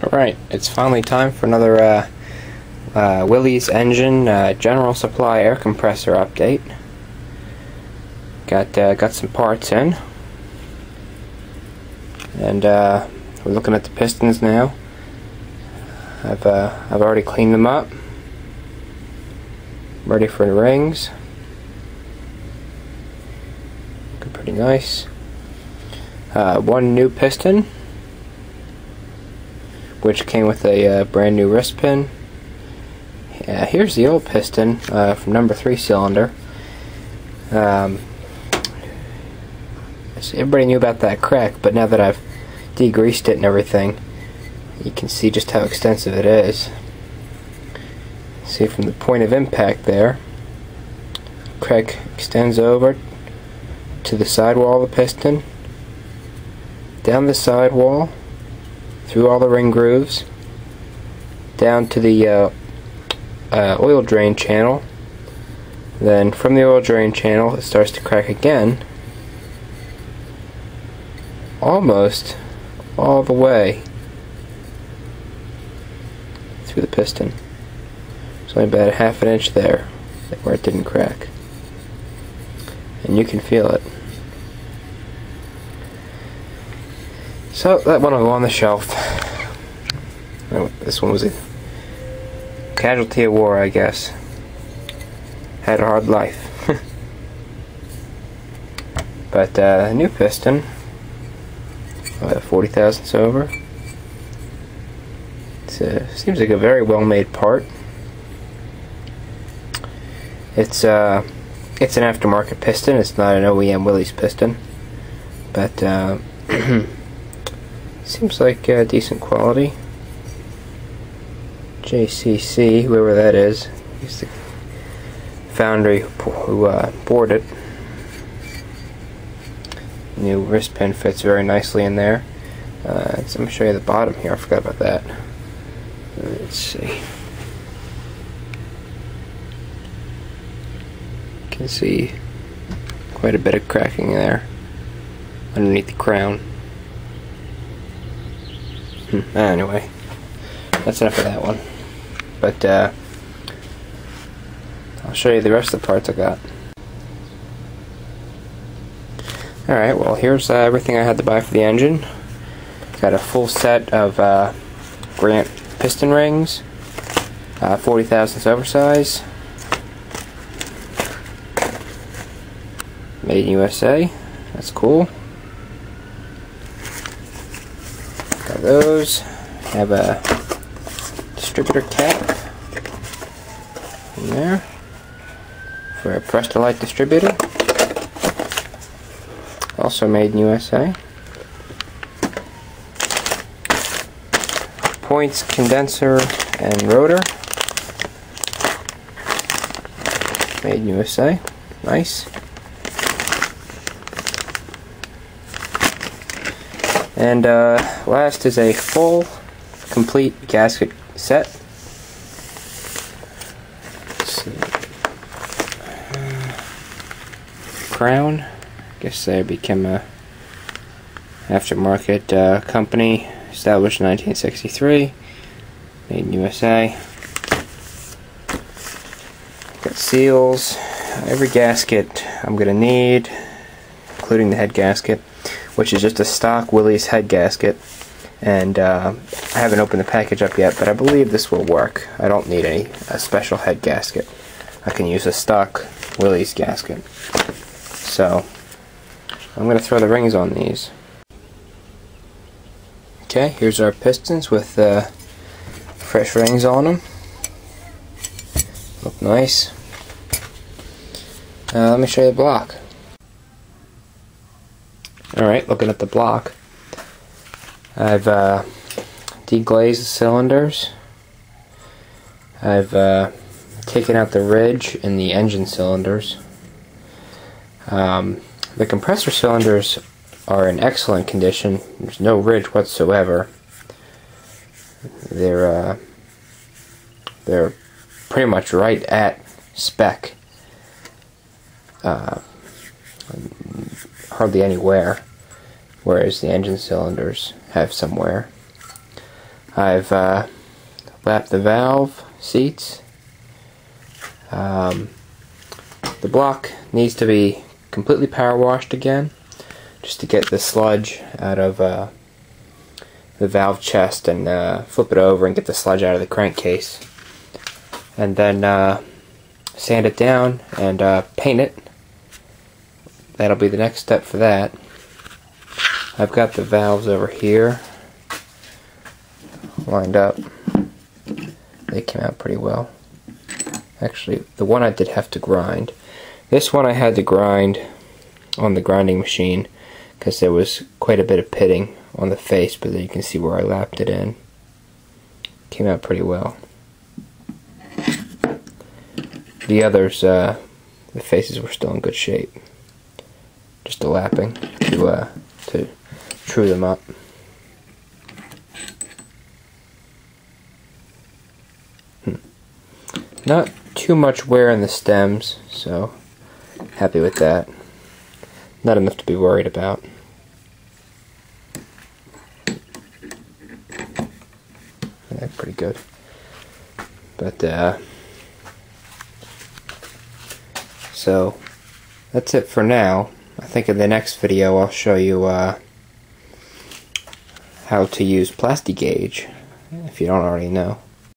Alright, it's finally time for another Willys engine general supply air compressor update. Got some parts in, and we're looking at the pistons now. I've already cleaned them up, ready for the rings. Looking pretty nice. One new piston, which came with a brand new wrist pin. Here's the old piston from number 3 cylinder. Everybody knew about that crack, but now that I've degreased it and everything, you can see just how extensive it is. See from the point of impact there, crack extends over to the sidewall of the piston, down the sidewall, through all the ring grooves, down to the oil drain channel. Then from the oil drain channel it starts to crack again, almost all the way through the piston. There's only about a half an inch there where it didn't crack, and you can feel it. So that one will go on the shelf. Oh, this one was a casualty of war, I guess. Had a hard life. But a new piston, 40 thousandths over. Seems like a very well made part. It's an aftermarket piston. It's not an OEM Willys piston, but seems like decent quality. JCC, whoever that is, he's the foundry who bored it. New wrist pin fits very nicely in there. So I'm going to show you the bottom here. I forgot about that. Let's see. You can see quite a bit of cracking there underneath the crown. Anyway, that's enough of that one. But I'll show you the rest of the parts I got. Alright, well, here's everything I had to buy for the engine. Got a full set of Grant piston rings, 40 thousandths oversize, made in USA. That's cool. Got those. Have a distributor cap in there for a press-to-light distributor, also made in USA. Points, condenser, and rotor, made in USA. Nice. And last is a full, complete gasket set. Let's see. Crown. I guess they became a aftermarket company, established in 1963, made in USA. Got seals. Every gasket I'm going to need, including the head gasket, which is just a stock Willys head gasket. And I haven't opened the package up yet, but I believe this will work. I don't need a special head gasket. I can use a stock Willys gasket. So I'm going to throw the rings on these. Okay, here's our pistons with fresh rings on them. Look nice. Let me show you the block. Alright, looking at the block, I've deglazed the cylinders. I've taken out the ridge in the engine cylinders. The compressor cylinders are in excellent condition. There's no ridge whatsoever. They're pretty much right at spec. Hardly any wear, whereas the engine cylinders have some wear. I've lapped the valve seats. The block needs to be completely power washed again, just to get the sludge out of the valve chest and flip it over and get the sludge out of the crankcase. And then sand it down and paint it. That'll be the next step for that. I've got the valves over here lined up. They came out pretty well. Actually, the one I did have to grind. This one I had to grind on the grinding machine because there was quite a bit of pitting on the face, but then you can see where I lapped it in. Came out pretty well. The others, the faces were still in good shape. Just the lapping to true them up. Not too much wear in the stems, so happy with that. Not enough to be worried about. Yeah, pretty good. But so that's it for now. I think in the next video I'll show you how to use Plasti-Gauge, if you don't already know.